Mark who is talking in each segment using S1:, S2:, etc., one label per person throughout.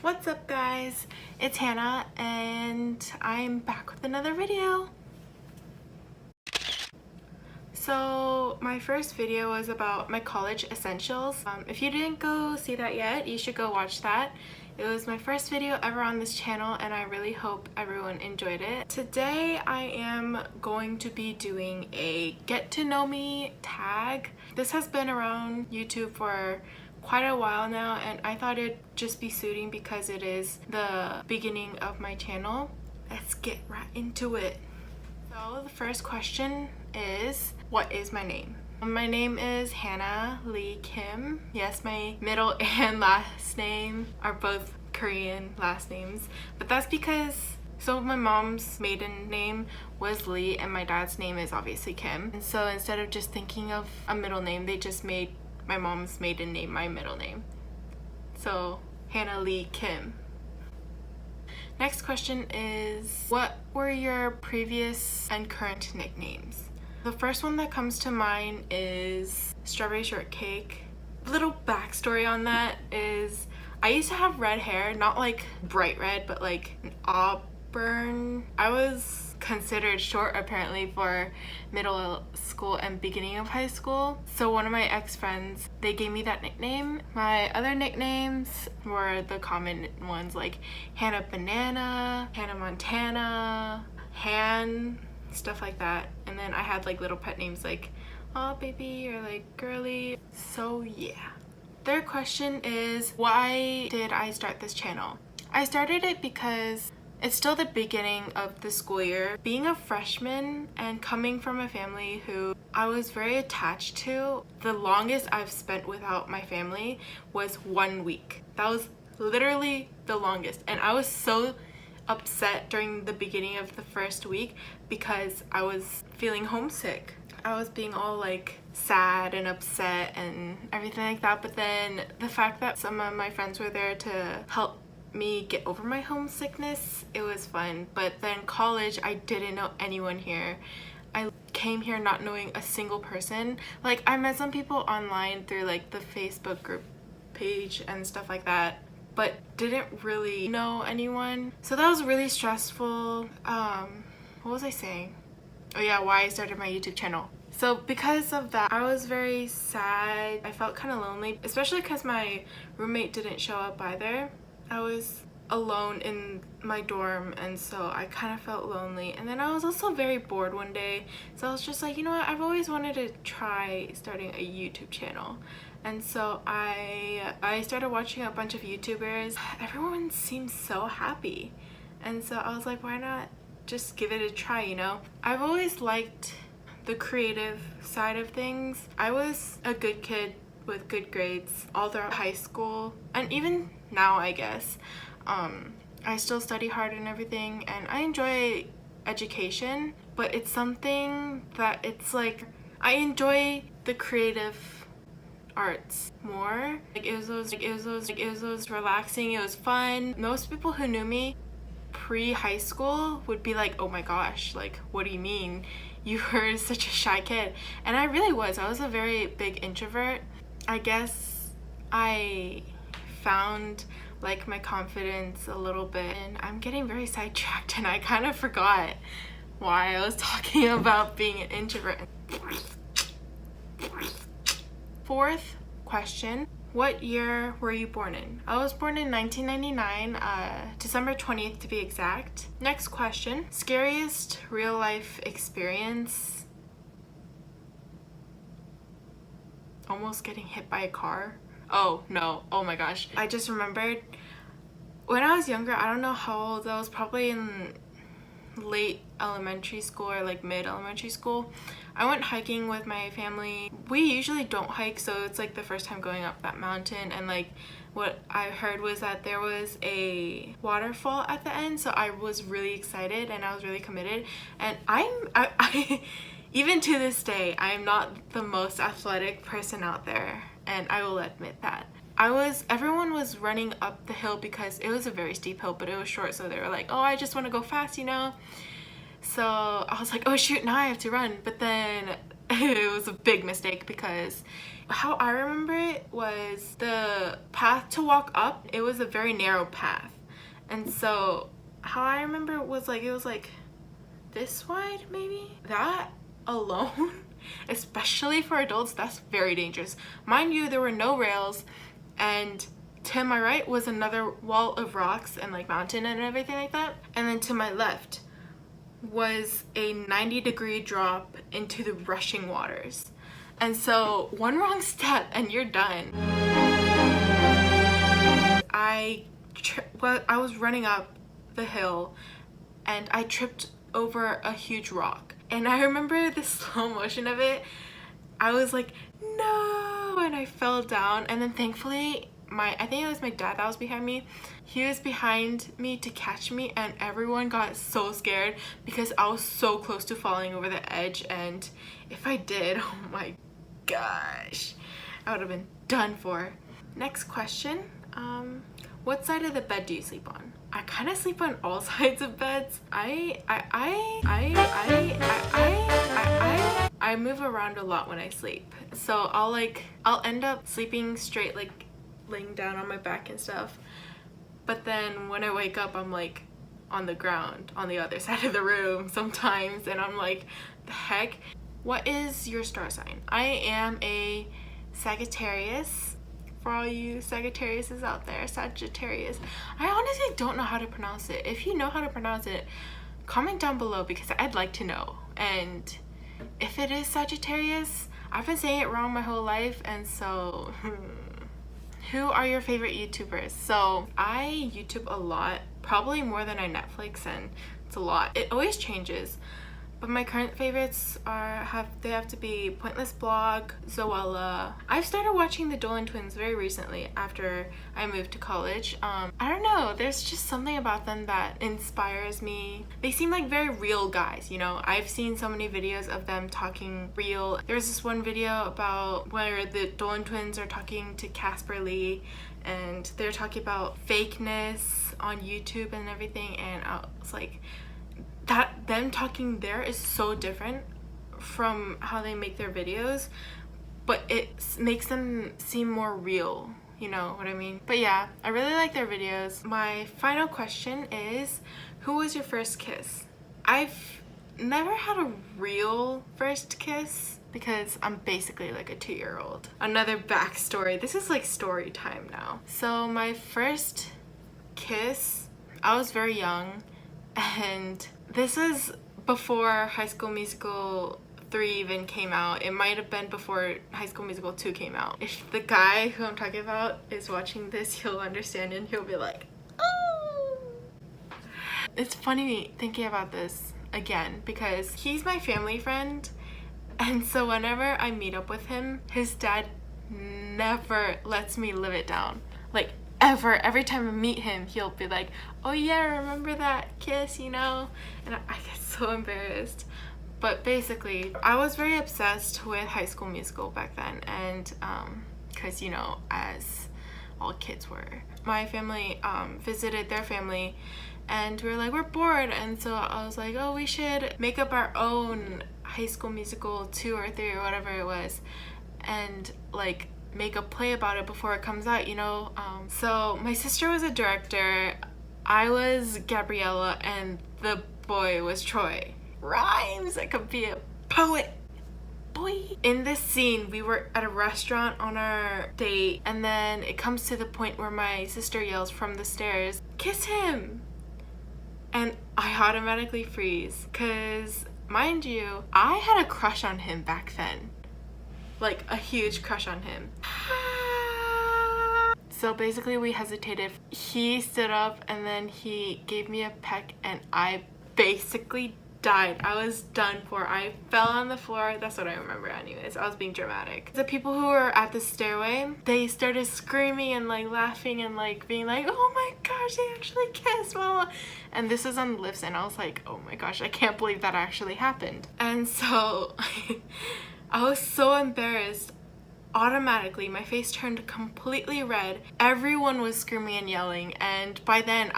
S1: What's up guys? It's Hannah and I'm back with another video. So my first video was about my college essentials. If you didn't go see that yet, you should go watch that. It was my first video ever on this channel and I really hope everyone enjoyed it. Today I am going to be doing a get to know me tag. This has been around YouTube for quite a while now and I thought it'd just be suiting because it is the beginning of my channel. Let's get right into it. So the first question is, what is my name? My name is Hannah Lee Kim. Yes, my middle and last name are both Korean last names, but that's because my mom's maiden name was Lee and my dad's name is obviously Kim. And so instead of just thinking of a middle name, they just made my mom's maiden name my middle name. So Hannah Lee Kim. Next question is, what were your previous and current nicknames? The first one that comes to mind is Strawberry Shortcake. Little backstory on that is I used to have red hair, not like bright red, but like an auburn. I was considered short apparently for middle school and beginning of high school. So one of my ex-friends, they gave me that nickname. My other nicknames were the common ones like Hannah Banana, Hannah Montana, Han, stuff like that. And then I had like little pet names like Aw Baby or like Girly. So yeah. Third question is, why did I start this channel? I started it because it's still the beginning of the school year. Being a freshman and coming from a family who I was very attached to, the longest I've spent without my family was 1 week. That was literally the longest. And I was so upset during the beginning of the first week because I was feeling homesick. I was being all like sad and upset and everything like that. But then the fact that some of my friends were there to help me get over my homesickness, it was fun. But then college, I didn't know anyone here. I came here not knowing a single person. Like, I met some people online through like the Facebook group page and stuff like that, but didn't really know anyone. So that was really stressful. What was I saying? Oh yeah, why I started my YouTube channel. So because of that, I was very sad. I felt kind of lonely, especially because my roommate didn't show up either. I was alone in my dorm and so I kind of felt lonely. And then I was also very bored one day, so I was just like, you know what, I've always wanted to try starting a YouTube channel. And so I started watching a bunch of YouTubers. Everyone seems so happy, and so I was like, why not just give it a try, you know? I've always liked the creative side of things. I was a good kid with good grades all throughout high school and even now, I guess. I still study hard and everything and I enjoy education, but it's something that it's like I enjoy the creative arts more. It was relaxing, it was fun. Most people who knew me pre-high school would be like, oh my gosh, like what do you mean you were such a shy kid? And I really was. I was a very big introvert. I guess I found like my confidence a little bit, and I'm getting very sidetracked and I kind of forgot why I was talking about being an introvert. Fourth question, what year were you born in? I was born in 1999, December 20th to be exact. Next question, scariest real life experience? Almost getting hit by a car. Oh no, oh my gosh. I just remembered when I was younger, I don't know how old I was, probably in late elementary school or like mid elementary school. I went hiking with my family. We usually don't hike, so it's like the first time going up that mountain, and like what I heard was that there was a waterfall at the end, so I was really excited and I was really committed. And I even to this day, I am not the most athletic person out there, and I will admit that. Everyone was running up the hill because it was a very steep hill, but it was short, so they were like, oh, I just want to go fast, you know? So I was like, oh shoot, now I have to run. But then it was a big mistake because how I remember it was the path to walk up, it was a very narrow path. And so how I remember it was like this wide maybe. That alone, especially for adults, that's very dangerous. Mind you, there were no rails, and to my right was another wall of rocks and like mountain and everything like that. And then to my left was a 90-degree drop into the rushing waters. And so one wrong step and you're done. I was running up the hill and I tripped over a huge rock. And I remember the slow motion of it. I was like, no, and I fell down. And then thankfully, I think it was my dad that was behind me. He was behind me to catch me, and everyone got so scared because I was so close to falling over the edge. And if I did, oh my gosh, I would have been done for. Next question. What side of the bed do you sleep on? I kind of sleep on all sides of beds. I move around a lot when I sleep. So I'll end up sleeping straight, like laying down on my back and stuff. But then when I wake up, I'm like on the ground on the other side of the room sometimes, and I'm like, the heck? What is your star sign? I am a Sagittarius. For all you Sagittariuses out there, Sagittarius. I honestly don't know how to pronounce it. If you know how to pronounce it, comment down below because I'd like to know. And if it is Sagittarius, I've been saying it wrong my whole life, and so who are your favorite YouTubers? So I YouTube a lot, probably more than I Netflix, and it's a lot. It always changes. But my current favorites have to be Pointless Blog, Zoella. I've started watching the Dolan Twins very recently after I moved to college. I don't know, there's just something about them that inspires me. They seem like very real guys, you know? I've seen so many videos of them talking real. There's this one video about where the Dolan Twins are talking to Casper Lee, and they're talking about fakeness on YouTube and everything, and I was like, them talking there is so different from how they make their videos, but it makes them seem more real, you know what I mean? But yeah, I really like their videos. My final question is, who was your first kiss? I've never had a real first kiss because I'm basically like a 2-year-old. Another backstory. This is like story time now. So my first kiss, I was very young, and this was before High School Musical 3 even came out. It might have been before High School Musical 2 came out. If the guy who I'm talking about is watching this, he'll understand and he'll be like, oh. It's funny thinking about this again because he's my family friend, and so whenever I meet up with him, his dad never lets me live it down. Like, ever. Every time I meet him, he'll be like, oh yeah, remember that kiss, you know? And I get so embarrassed. But basically, I was very obsessed with High School Musical back then, and because, you know, as all kids were. My family visited their family, and we were like, we're bored, and so I was like, oh, we should make up our own High School Musical 2 or 3 or whatever it was, and like make a play about it before it comes out, you know? So my sister was a director, I was Gabriella, and the boy was Troy. Rhymes! I could be a poet. Boy. In this scene, we were at a restaurant on our date, and then it comes to the point where my sister yells from the stairs, kiss him! And I automatically freeze, because mind you, I had a crush on him back then. Like a huge crush on him. So basically we hesitated. He stood up and then he gave me a peck and I basically died. I was done for. I fell on the floor. That's what I remember anyways. I was being dramatic. The people who were at the stairway, they started screaming and like laughing and like being like, oh my gosh, they actually kissed, mama. And this was on the lips, and I was like, oh my gosh, I can't believe that actually happened. And so I was so embarrassed. Automatically, my face turned completely red. Everyone was screaming and yelling, and by then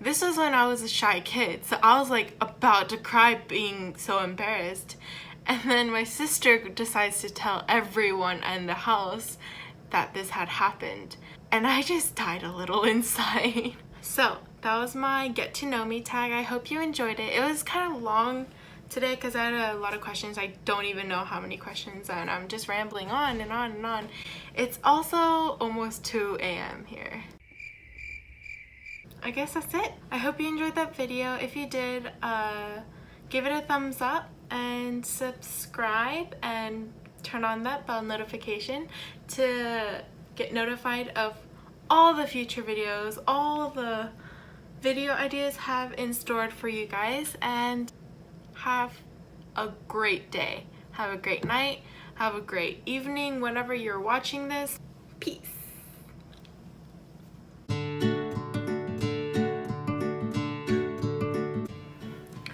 S1: this was when I was a shy kid, so I was like about to cry being so embarrassed. And then my sister decides to tell everyone in the house that this had happened. And I just died a little inside. So that was my get to know me tag. I hope you enjoyed it. It was kind of long today because I had a lot of questions. I don't even know how many questions, and I'm just rambling on and on and on. It's also almost 2 a.m. here. I guess that's it. I hope you enjoyed that video. If you did, give it a thumbs up and subscribe and turn on that bell notification to get notified of all the future videos, all the video ideas have in store for you guys. And have a great day. Have a great night. Have a great evening whenever you're watching this. Peace.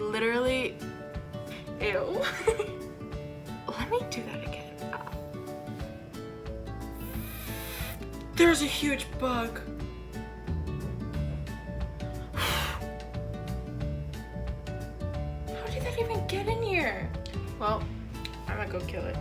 S1: Literally, ew. Let me do that again. There's a huge bug. How did that even get in here? Well, I'm gonna go kill it.